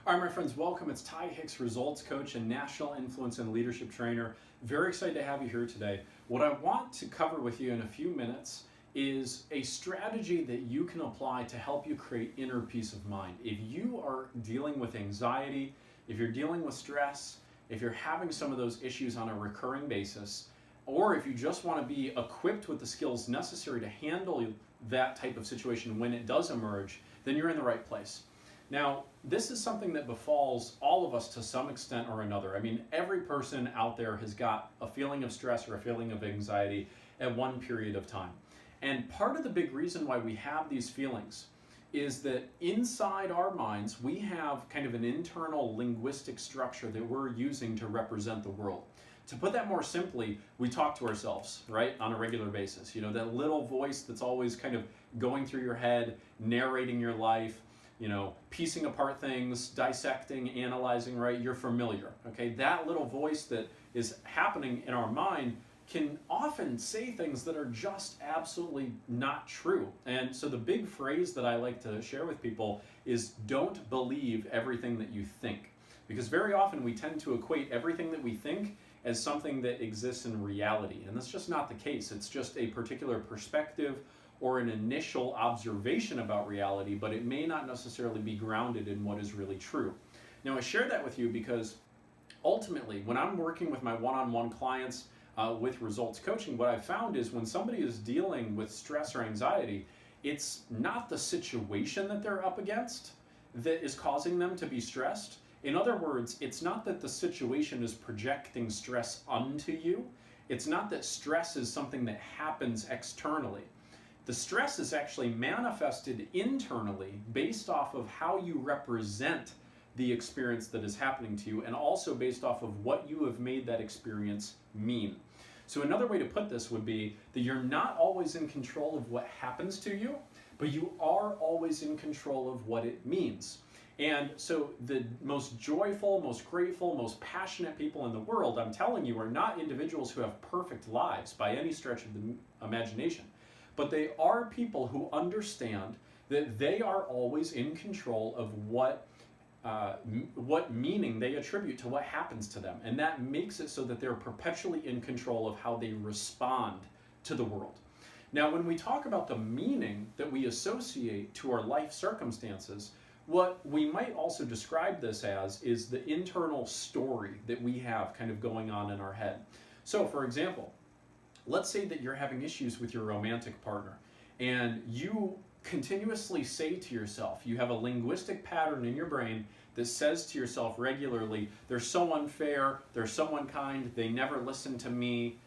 All right, my friends, welcome. It's Ty Hicks, results coach and national influence and leadership trainer. Very excited to have you here today. What I want to cover with you in a few minutes is a strategy that you can apply to help you create inner peace of mind. If you are dealing with anxiety, if you're dealing with stress, if you're having some of those issues on a recurring basis, or if you just want to be equipped with the skills necessary to handle that type of situation when it does emerge, then you're in the right place. Now, this is something that befalls all of us to some extent or another. I mean, every person out there has got a feeling of stress or a feeling of anxiety at one period of time. And part of the big reason why we have these feelings is that inside our minds, we have kind of an internal linguistic structure that we're using to represent the world. To put that more simply, we talk to ourselves, right, on a regular basis. You know, that little voice that's always kind of going through your head, narrating your life, you know, piecing apart things, dissecting, analyzing, right? You're familiar, okay? That little voice that is happening in our mind can often say things that are just absolutely not true. And so the big phrase that I like to share with people is don't believe everything that you think. Because very often we tend to equate everything that we think as something that exists in reality. And that's just not the case. It's just a particular perspective or an initial observation about reality, but it may not necessarily be grounded in what is really true. Now, I share that with you because ultimately, when I'm working with my one-on-one clients with results coaching, what I've found is when somebody is dealing with stress or anxiety, it's not the situation that they're up against that is causing them to be stressed. In other words, it's not that the situation is projecting stress onto you. It's not that stress is something that happens externally. The stress is actually manifested internally based off of how you represent the experience that is happening to you, and also based off of what you have made that experience mean. So another way to put this would be that you're not always in control of what happens to you, but you are always in control of what it means. And so the most joyful, most grateful, most passionate people in the world, I'm telling you, are not individuals who have perfect lives by any stretch of the imagination. But they are people who understand that they are always in control of what meaning they attribute to what happens to them. And that makes it so that they're perpetually in control of how they respond to the world. Now, when we talk about the meaning that we associate to our life circumstances, what we might also describe this as is the internal story that we have kind of going on in our head. So, for example, let's say that you're having issues with your romantic partner and you continuously say to yourself, you have a linguistic pattern in your brain that says to yourself regularly, they're so unfair, they're so unkind, they never listen to me,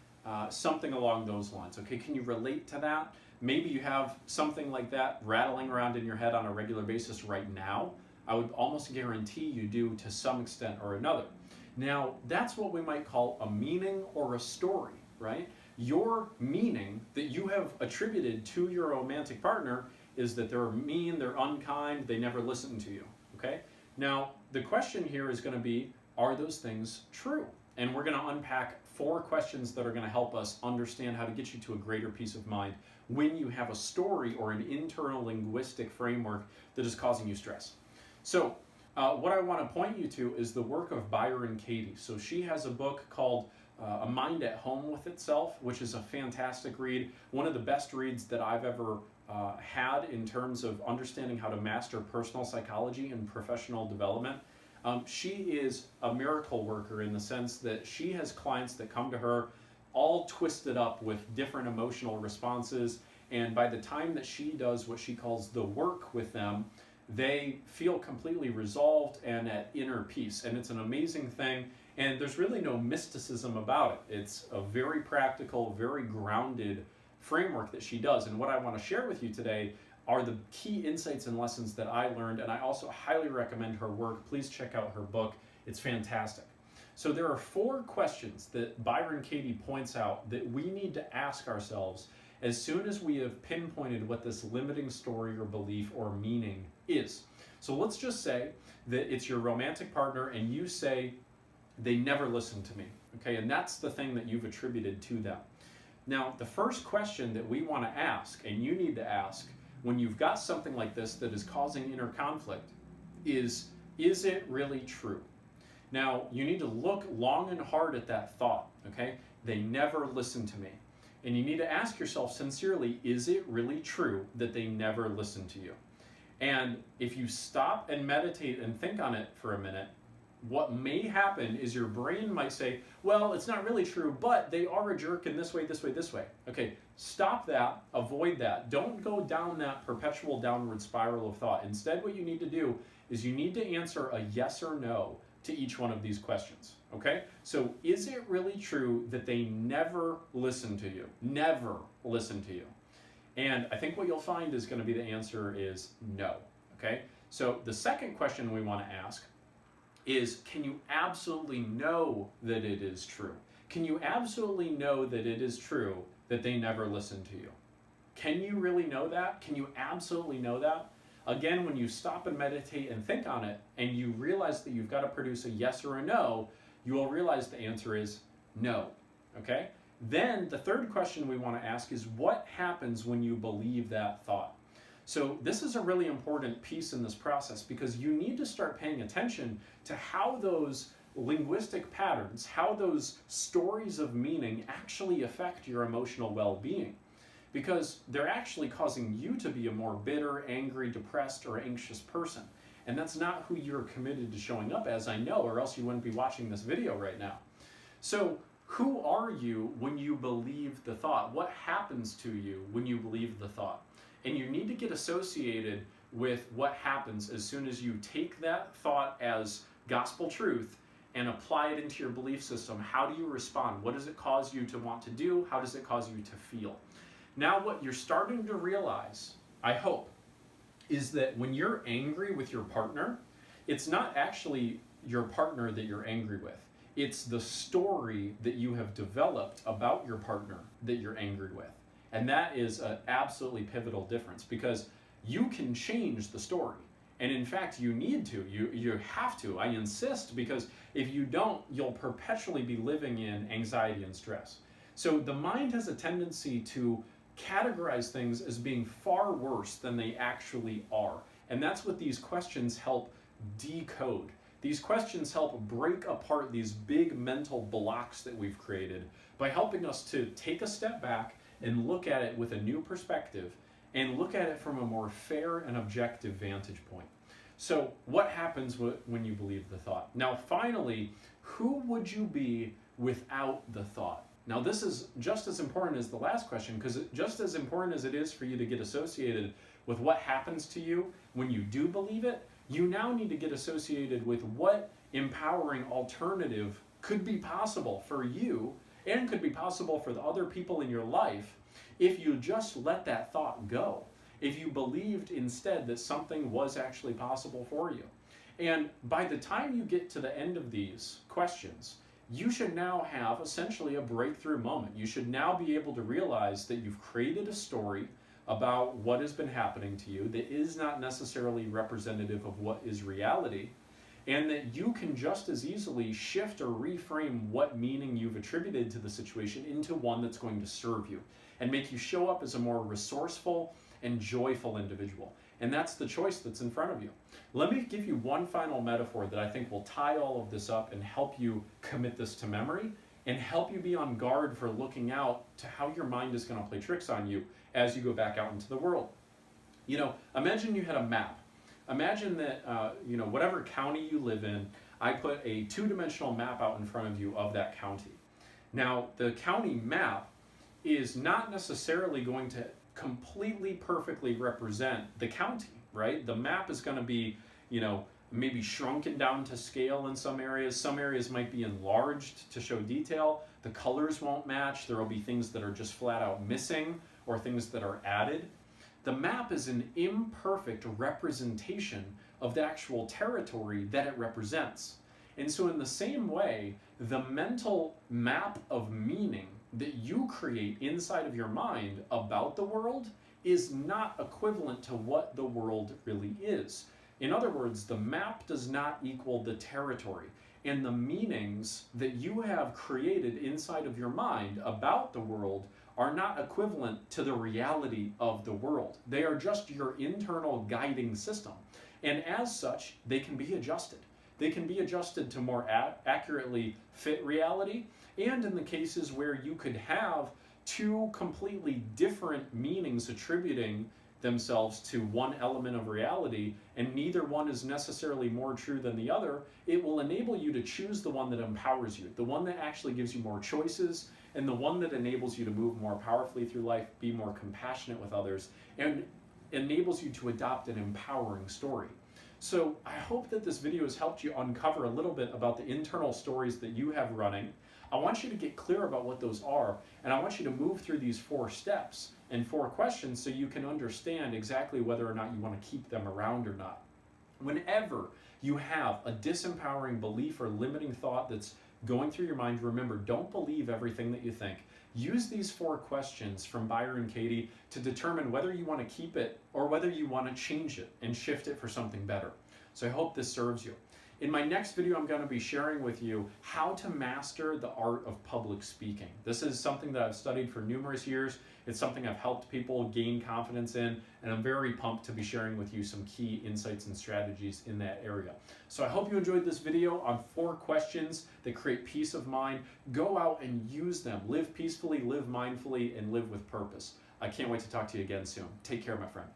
something along those lines. Okay, can you relate to that? Maybe you have something like that rattling around in your head on a regular basis right now. I would almost guarantee you do to some extent or another. Now, that's what we might call a meaning or a story, right? Your meaning that you have attributed to your romantic partner is that they're mean, they're unkind, they never listen to you, okay? Now, the question here is going to be, are those things true? And we're going to unpack 4 questions that are going to help us understand how to get you to a greater peace of mind when you have a story or an internal linguistic framework that is causing you stress. So, what I want to point you to is the work of Byron Katie. So she has a book called A Mind at Home with Itself, which is a fantastic read. One of the best reads that I've ever had in terms of understanding how to master personal psychology and professional development. She is a miracle worker in the sense that she has clients that come to her all twisted up with different emotional responses, and by the time that she does what she calls the work with them, they feel completely resolved and at inner peace. And it's an amazing thing, and there's really no mysticism about it. It's a very practical, very grounded framework that she does. And what I want to share with you today are the key insights and lessons that I learned, and I also highly recommend her work. Please check out her book. It's fantastic. So there are 4 questions that Byron Katie points out that we need to ask ourselves as soon as we have pinpointed what this limiting story or belief or meaning is. So let's just say that it's your romantic partner and you say, they never listen to me, okay? And that's the thing that you've attributed to them. Now, the first question that we want to ask, and you need to ask, when you've got something like this that is causing inner conflict, is Is it really true? Now, you need to look long and hard at that thought, okay? They never listen to me. And you need to ask yourself sincerely, is it really true that they never listen to you? And if you stop and meditate and think on it for a minute, what may happen is your brain might say, well, it's not really true, but they are a jerk in this way, this way, this way. Okay, stop that, avoid that. Don't go down that perpetual downward spiral of thought. Instead, what you need to do is you need to answer a yes or no to each one of these questions, okay? So is it really true that they never listen to you? Never listen to you. And I think what you'll find is going to be the answer is no, okay? So the second question we want to ask is, can you absolutely know that it is true? Can you absolutely know that it is true that they never listen to you? Can you really know that? Can you absolutely know that? Again, when you stop and meditate and think on it, and you realize that you've got to produce a yes or a no, you will realize the answer is no, okay? Then the third question we want to ask is, what happens when you believe that thought? So this is a really important piece in this process, because you need to start paying attention to how those linguistic patterns, how those stories of meaning actually affect your emotional well-being. Because they're actually causing you to be a more bitter, angry, depressed, or anxious person. And that's not who you're committed to showing up as, I know, or else you wouldn't be watching this video right now. So who are you when you believe the thought? What happens to you when you believe the thought? And you need to get associated with what happens as soon as you take that thought as gospel truth and apply it into your belief system. How do you respond? What does it cause you to want to do? How does it cause you to feel? Now what you're starting to realize, I hope, is that when you're angry with your partner, it's not actually your partner that you're angry with. It's the story that you have developed about your partner that you're angry with. And that is an absolutely pivotal difference, because you can change the story. And in fact, you need to. You have to. I insist, because if you don't, you'll perpetually be living in anxiety and stress. So the mind has a tendency to categorize things as being far worse than they actually are. And that's what these questions help decode. These questions help break apart these big mental blocks that we've created by helping us to take a step back and look at it with a new perspective and look at it from a more fair and objective vantage point. So what happens when you believe the thought? Now, finally, who would you be without the thought? Now, this is just as important as the last question, because just as important as it is for you to get associated with what happens to you when you do believe it, you now need to get associated with what empowering alternative could be possible for you and could be possible for the other people in your life if you just let that thought go. If you believed instead that something was actually possible for you. And by the time you get to the end of these questions, you should now have essentially a breakthrough moment. You should now be able to realize that you've created a story about what has been happening to you that is not necessarily representative of what is reality, and that you can just as easily shift or reframe what meaning you've attributed to the situation into one that's going to serve you and make you show up as a more resourceful and joyful individual. And that's the choice that's in front of you. Let me give you one final metaphor that I think will tie all of this up and help you commit this to memory and help you be on guard for looking out to how your mind is going to play tricks on you as you go back out into the world. You know, imagine you had a map. Imagine that, whatever county you live in, I put a two-dimensional map out in front of you of that county. Now, the county map is not necessarily going to completely perfectly represent the county, right? The map is going to be, maybe shrunken down to scale in some areas. Some areas might be enlarged to show detail. The colors won't match. There will be things that are just flat out missing or things that are added. The map is an imperfect representation of the actual territory that it represents. And so in the same way, the mental map of meaning that you create inside of your mind about the world is not equivalent to what the world really is. In other words, the map does not equal the territory, and the meanings that you have created inside of your mind about the world are not equivalent to the reality of the world. They are just your internal guiding system. And as such, they can be adjusted. They can be adjusted to more accurately fit reality. And in the cases where you could have two completely different meanings attributing themselves to one element of reality, and neither one is necessarily more true than the other, it will enable you to choose the one that empowers you, the one that actually gives you more choices, and the one that enables you to move more powerfully through life, be more compassionate with others, and enables you to adopt an empowering story. So I hope that this video has helped you uncover a little bit about the internal stories that you have running. I want you to get clear about what those are, and I want you to move through these 4 steps and 4 questions so you can understand exactly whether or not you want to keep them around or not. Whenever you have a disempowering belief or limiting thought that's going through your mind, remember, don't believe everything that you think. Use these 4 questions from Byron Katie to determine whether you want to keep it or whether you want to change it and shift it for something better. So I hope this serves you. In my next video, I'm going to be sharing with you how to master the art of public speaking. This is something that I've studied for numerous years. It's something I've helped people gain confidence in, and I'm very pumped to be sharing with you some key insights and strategies in that area. So I hope you enjoyed this video on 4 questions that create peace of mind. Go out and use them. Live peacefully, live mindfully, and live with purpose. I can't wait to talk to you again soon. Take care, my friend.